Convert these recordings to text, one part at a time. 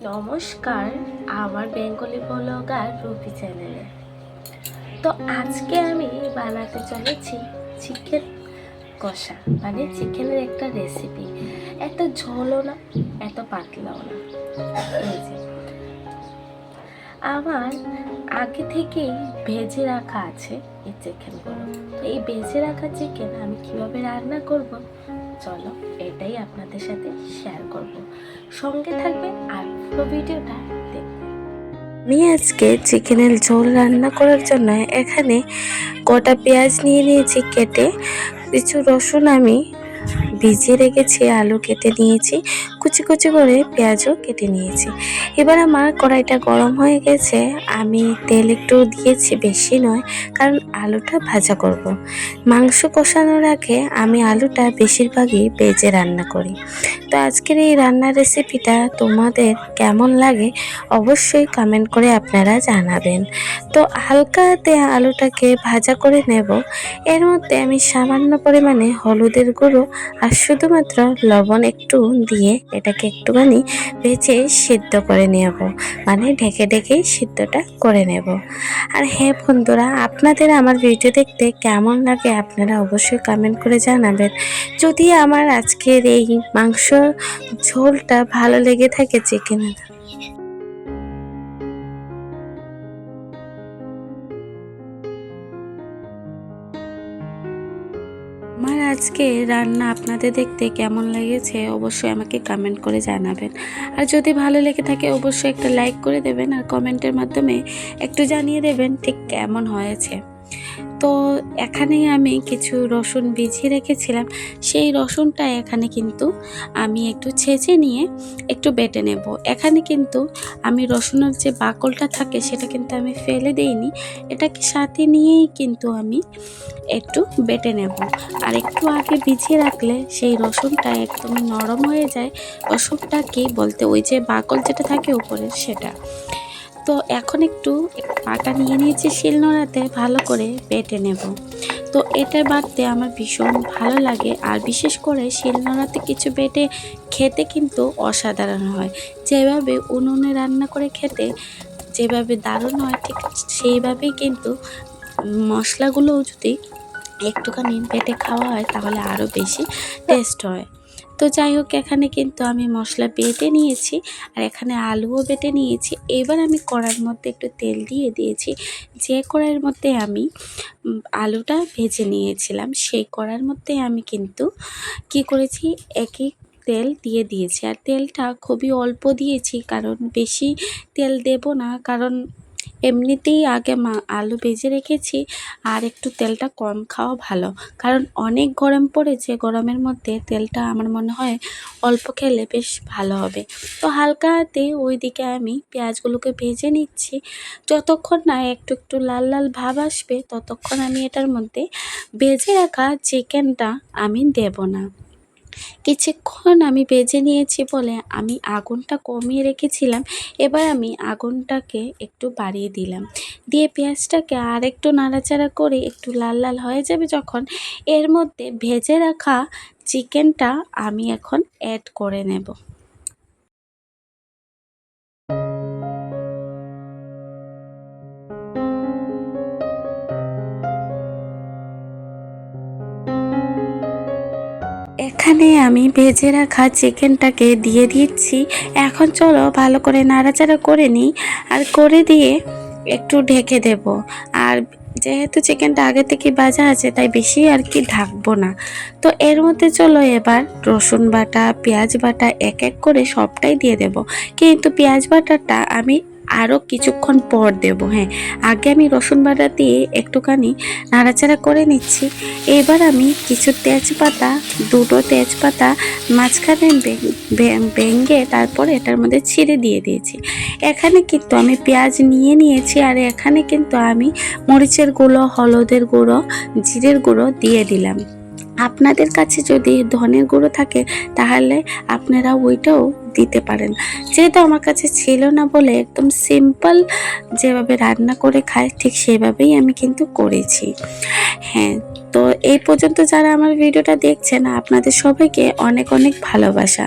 নমস্কার, আমার Bengali blogger rupee চ্যানেলে। তো আজকে আমি বানাতে চলেছি চিকেন কষা, মানে চিকেনের একটা রেসিপি। এত ঝোলও না, এত পাতলাও না। এই যে আমার আগে থেকেই ভেজে রাখা আছে এই চিকেনগুলো। তো এই ভেজে রাখা চিকেন আমি কিভাবে রান্না করব, চলো এটাই আপনাদের সাথে শেয়ার করব। সঙ্গে থাকবে আর পুরো ভিডিওটা দেখবে। আমি আজকে চিকেনের ঝোল রান্না করার জন্য এখানে গোটা পেঁয়াজ নিয়ে নিয়েছি কেটে, কিছু রসুন আমি ভিজিয়ে রেখেছি, আলু কেটে নিয়েছি, কুচি কুচি করে পেঁয়াজও কেটে নিয়েছি। এবার আমার কড়াইটা গরম হয়ে গেছে, আমি তেল একটু দিয়েছি, বেশি নয়, কারণ আলুটা ভাজা করব। মাংস কষানোর আগে আমি আলুটা বেশিরভাগই ভেজে রান্না করি। তো আজকের এই রান্নার রেসিপিটা তোমাদের কেমন লাগে অবশ্যই কমেন্ট করে আপনারা জানাবেন। তো হালকা হাতে আলুটাকে ভাজা করে নেব। এর মধ্যে আমি সামান্য পরিমাণে হলুদের গুঁড়ো আর শুধুমাত্র লবণ একটু দিয়ে এটাকে একটুখানি ভেজে সিদ্ধ করে নেব, মানে ঢেকে ঢেকেই সিদ্ধটা করে নেব। আর হ্যাঁ বন্ধুরা, আপনাদের আমার ভিডিও দেখতে কেমন লাগে আপনারা অবশ্যই কমেন্ট করে জানাবেন। যদি আমার আজকের এই মাংস ঝোলটা ভালো লেগে থাকে চিকেনের, আমার আজকে রান্না আপনাদের দেখতে কেমন লেগেছে অবশ্যই আমাকে কমেন্ট করে জানাবেন। আর যদি ভালো লেগে থাকে অবশ্যই একটা লাইক করে দেবেন, আর কমেন্টের মাধ্যমে একটু জানিয়ে দেবেন ঠিক কেমন হয়েছে। তো এখানে আমি কিছু রসুন ভিজিয়ে রেখেছিলাম, সেই রসুনটা এখানে কিন্তু আমি একটু ছেঁচে নিয়ে একটু বেটে নেব। এখানে কিন্তু আমি রসুনের যে বাকলটা থাকে সেটা কিন্তু আমি ফেলে দেইনি, এটাকে সাথে নিয়েই কিন্তু আমি একটু বেটে নেব। আর একটু আগে ভিজিয়ে রাখলে সেই রসুনটা একদমই নরম হয়ে যায়। রসুনটা কি বলতে, ওই যে বাকল যেটা থাকে উপরে সেটা। তো এখন একটু পাটা নিয়ে নিয়েছি, শিলনোড়াতে ভালো করে বেটে নেব। তো এটা বাটতে আমার ভীষণ ভালো লাগে, আর বিশেষ করে শিলনোড়াতে কিছু বেটে খেতে কিন্তু অসাধারণ হয়। যেভাবে উনুনে রান্না করে খেতে যেভাবে দারুণ হয়, ঠিক সেইভাবেই কিন্তু মশলাগুলোও যদি একটুখানি বেটে খাওয়া হয় তাহলে আরও বেশি টেস্ট হয়। তো যাই হোক, এখানে কিন্তু আমি মশলা বেটে নিয়েছি, আর এখানে আলুও বেটে নিয়েছি। এবার আমি কড়াইয়ের মধ্যে একটু তেল দিয়ে দিয়েছি। যে কড়াইয়ের মধ্যে আমি আলুটা ভেজে নিয়েছিলাম সেই কড়াইয়ের মধ্যে আমি কিন্তু কি করেছি, একই তেল দিয়ে দিয়েছি। আর তেলটা খুবই অল্প দিয়েছি, কারণ বেশি তেল দেব না, কারণ এমনিতেই আগে আলু ভেজে রেখেছি। আর একটু তেলটা কম খাওয়া ভালো, কারণ অনেক গরম পড়েছে, গরমের মধ্যে তেলটা আমার মনে হয় অল্প খেলে বেশ ভালো হবে। তো হালকা হাতে ওইদিকে আমি পেঁয়াজগুলোকে ভেজে নিচ্ছি। যতক্ষণ না একটু একটু লাল লাল ভাব আসবে ততক্ষণ আমি এটার মধ্যে ভেজে রাখা চিকেনটা আমি দেব না। কিছুক্ষণ আমি ভেজে নিয়েছি বলে আমি আগুনটা কমিয়ে রেখেছিলাম। এবার আমি আগুনটাকে একটু বাড়িয়ে দিলাম, দিয়ে পেঁয়াজটাকে আর একটু নাড়াচাড়া করে একটু লাল লাল হয়ে যাবে যখন, এর মধ্যে ভেজে রাখা চিকেনটা আমি এখন অ্যাড করে নেব। এখানে আমি ভেজে রাখা চিকেনটাকে দিয়ে দিচ্ছি। এখন চলো ভালো করে নাড়াচাড়া করে নিই, আর করে দিয়ে একটু ঢেকে দেব। আর যেহেতু চিকেনটা আগে থেকে ভাজা আছে তাই বেশি আর কি ঢাকবো না। তো এর মধ্যে চলো এবার রসুন বাটা, পেঁয়াজ বাটা এক এক করে সবটাই দিয়ে দেব। কিন্তু পেঁয়াজ বাটাটা আমি আরও কিছুক্ষণ পর দেব। হ্যাঁ, আগে আমি রসুন বাটা দিয়ে একটুখানি নাড়াচাড়া করে নিচ্ছি। এবার আমি কিছু তেজপাতা, দুটো তেজপাতা মাঝখানে ভেঙে তারপরে এটার মধ্যে ছিঁড়ে দিয়ে দিয়েছি। এখানে কিন্তু আমি পেঁয়াজ নিয়ে নিয়েছি, আর এখানে কিন্তু আমি মরিচের গুঁড়ো, হলুদের গুঁড়ো, জিরের গুঁড়ো দিয়ে দিলাম। আপনাদের কাছে যদি ধনের গুঁড়ো থাকে তাহলে আপনারা ওইটাও দিতে পারেন। যেহেতু আমার কাছে ছিল না বলে একদম সিম্পল যেভাবে রান্না করে খায় ঠিক সেভাবেই আমি কিন্তু করেছি। হ্যাঁ, তো এই পর্যন্ত যারা আমার ভিডিওটা দেখছেন আপনাদের সবাইকে অনেক অনেক ভালোবাসা।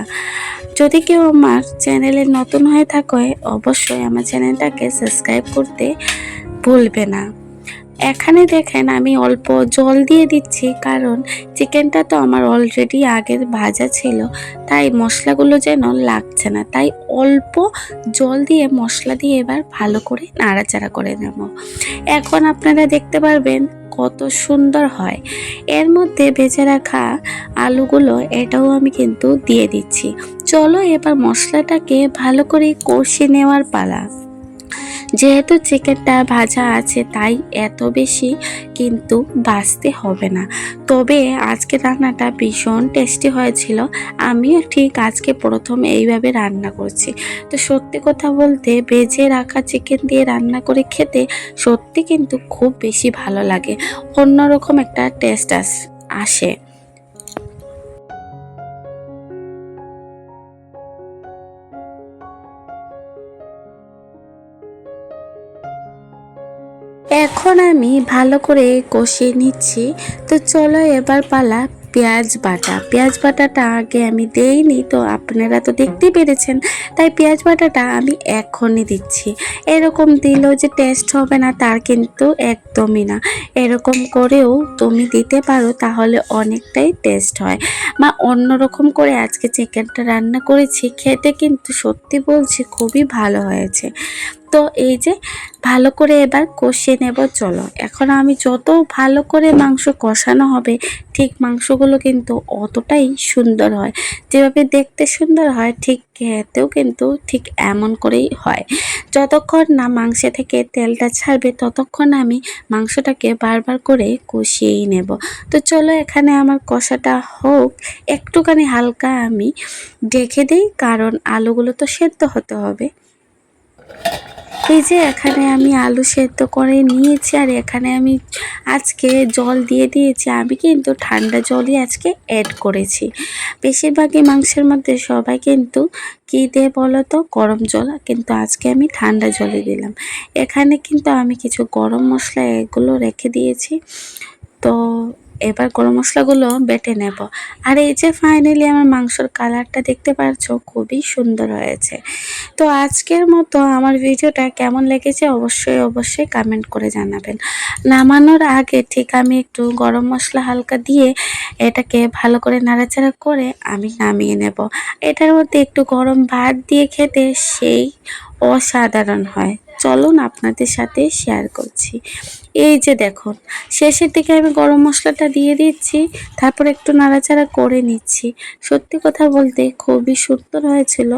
যদি কেউ আমার চ্যানেলে নতুন হয়ে থাকে অবশ্যই আমার চ্যানেলটাকে সাবস্ক্রাইব করতে ভুলবে না। এখানে দেখেন আমি অল্প জল দিয়ে দিচ্ছি, কারণ চিকেনটা তো আমার অলরেডি আগের ভাজা ছিল, তাই মশলাগুলো যেন লাগছে না, তাই অল্প জল দিয়ে মশলা দিয়ে এবার ভালো করে নাড়াচাড়া করে নেব। এখন আপনারা দেখতে পারবেন কত সুন্দর হয়। এর মধ্যে ভেজে রাখা আলুগুলো এটাও আমি কিন্তু দিয়ে দিচ্ছি। চলো এবার মশলাটাকে ভালো করে কষে নেওয়ার পালা। যেহেতু চিকেনটা ভাজা আছে তাই এত বেশি কিন্তু ভাজতে হবে না। তবে আজকে রান্নাটা ভীষণ টেস্টি হয়েছিল। আমিও ঠিক আজকে প্রথম এইভাবে রান্না করছি। তো সত্যি কথা বলতে ভেজে রাখা চিকেন দিয়ে রান্না করে খেতে সত্যি কিন্তু খুব বেশি ভালো লাগে, অন্যরকম একটা টেস্ট আসে। এখন আমি ভালো করে কষিয়ে নিচ্ছি। তো চলো এবার পালা পেঁয়াজ বাটা। পেঁয়াজ বাটাটা আগে আমি দেইনি, তো আপনারা তো দেখতেই পেরেছেন, তাই পেঁয়াজ বাটাটা আমি এখনই দিচ্ছি। এরকম দিলেও যে টেস্ট হবে না তার কিন্তু একদমই না, এরকম করেও তুমি দিতে পারো, তাহলে অনেকটাই টেস্ট হয়। অন্যরকম করে আজকে চিকেনটা রান্না করেছি, খেতে কিন্তু সত্যি বলছি খুবই ভালো হয়েছে। তো এই যে ভালো করে এবার কষিয়ে নেব। চলো এখন আমি যত ভালো করে মাংস কষানো হবে ঠিক মাংসগুলো কিন্তু অতটাই সুন্দর হয়। যেভাবে দেখতে সুন্দর হয় ঠিক খেতেও কিন্তু ঠিক এমন করেই হয়। যতক্ষণ না মাংস থেকে তেলটা ছাড়বে ততক্ষণ আমি মাংসটাকে বারবার করে কষিয়েই নেব। তো চলো এখানে আমার কষাটা হোক, একটুখানি হালকা আমি ঢেকে দিই, কারণ আলুগুলো তো সেদ্ধ হতে হবে। এই যে এখানে আমি আলু সেদ্ধ করে নিয়েছি, আর এখানে আমি আজকে জল দিয়ে দিয়েছি। আমি কিন্তু ঠান্ডা জলই আজকে অ্যাড করেছি। বেশিরভাগই মাংসের মধ্যে সবাই কিন্তু কী দিয়ে বলো তো, গরম জল, কিন্তু আজকে আমি ঠান্ডা জলই দিলাম। এখানে কিন্তু আমি কিছু গরম মশলা এগুলো রেখে দিয়েছি। তো এবার গরম মশলাগুলো বেটে নেব। আর এই যে ফাইনালি আমার মাংসর কালারটা দেখতে পাচ্ছ খুবই সুন্দর হয়েছে। তো আজকের মতো আমার ভিডিওটা কেমন লেগেছে অবশ্যই অবশ্যই কমেন্ট করে জানাবেন। নামানোর আগে ঠিক আমি একটু গরম মশলা হালকা দিয়ে এটাকে ভালো করে নাড়াচাড়া করে আমি নামিয়ে নেব। এটার মধ্যে একটু গরম ভাত দিয়ে খেতে সেই অসাধারণ হয়। চলুন আপনাদের সাথে শেয়ার করছি। এই যে দেখুন শেষের দিকে আমি গরম মশলাটা দিয়ে দিচ্ছি, তারপর একটু নাড়াচাড়া করে নিচ্ছি। সত্যি কথা বলতে খুবই সুন্দর হয়েছিল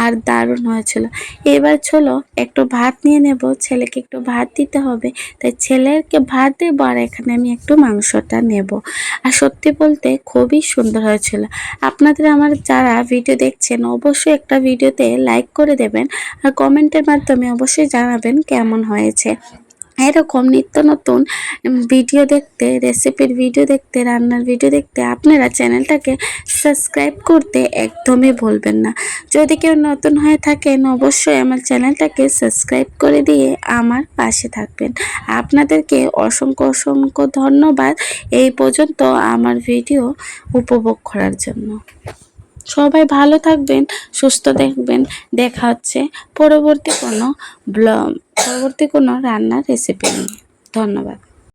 আর দারুণ হয়েছিল। এবার চলো একটু ভাত নিয়ে নেব, ছেলেকে একটু ভাত দিতে হবে, তাই ছেলেকে ভাত দেবো আর এখানে আমি একটু মাংসটা নেব। আর সত্যি বলতে খুবই সুন্দর হয়েছিল। আপনাদের আমার যারা ভিডিও দেখছেন অবশ্যই একটা ভিডিওতে লাইক করে দেবেন, আর কমেন্টের মাধ্যমে অবশ্যই জানাবেন কেমন হয়েছে। এরকম নিত্য নতুন ভিডিও দেখতে, রেসিপির ভিডিও দেখতে, রান্নার ভিডিও দেখতে আপনারা চ্যানেলটাকে সাবস্ক্রাইব করতে একদমই ভুলবেন না। যদি কেউ নতুন হয়ে থাকেন অবশ্যই আমার চ্যানেলটাকে সাবস্ক্রাইব করে দিয়ে আমার পাশে থাকবেন। আপনাদেরকে অসংখ্য অসংখ্য ধন্যবাদ এই পর্যন্ত আমার ভিডিও উপভোগ করার জন্য। সবাই ভালো থাকবেন, সুস্থ থাকবেন। দেখা হচ্ছে পরবর্তী কোনো রান্নার রেসিপি নিয়ে। ধন্যবাদ।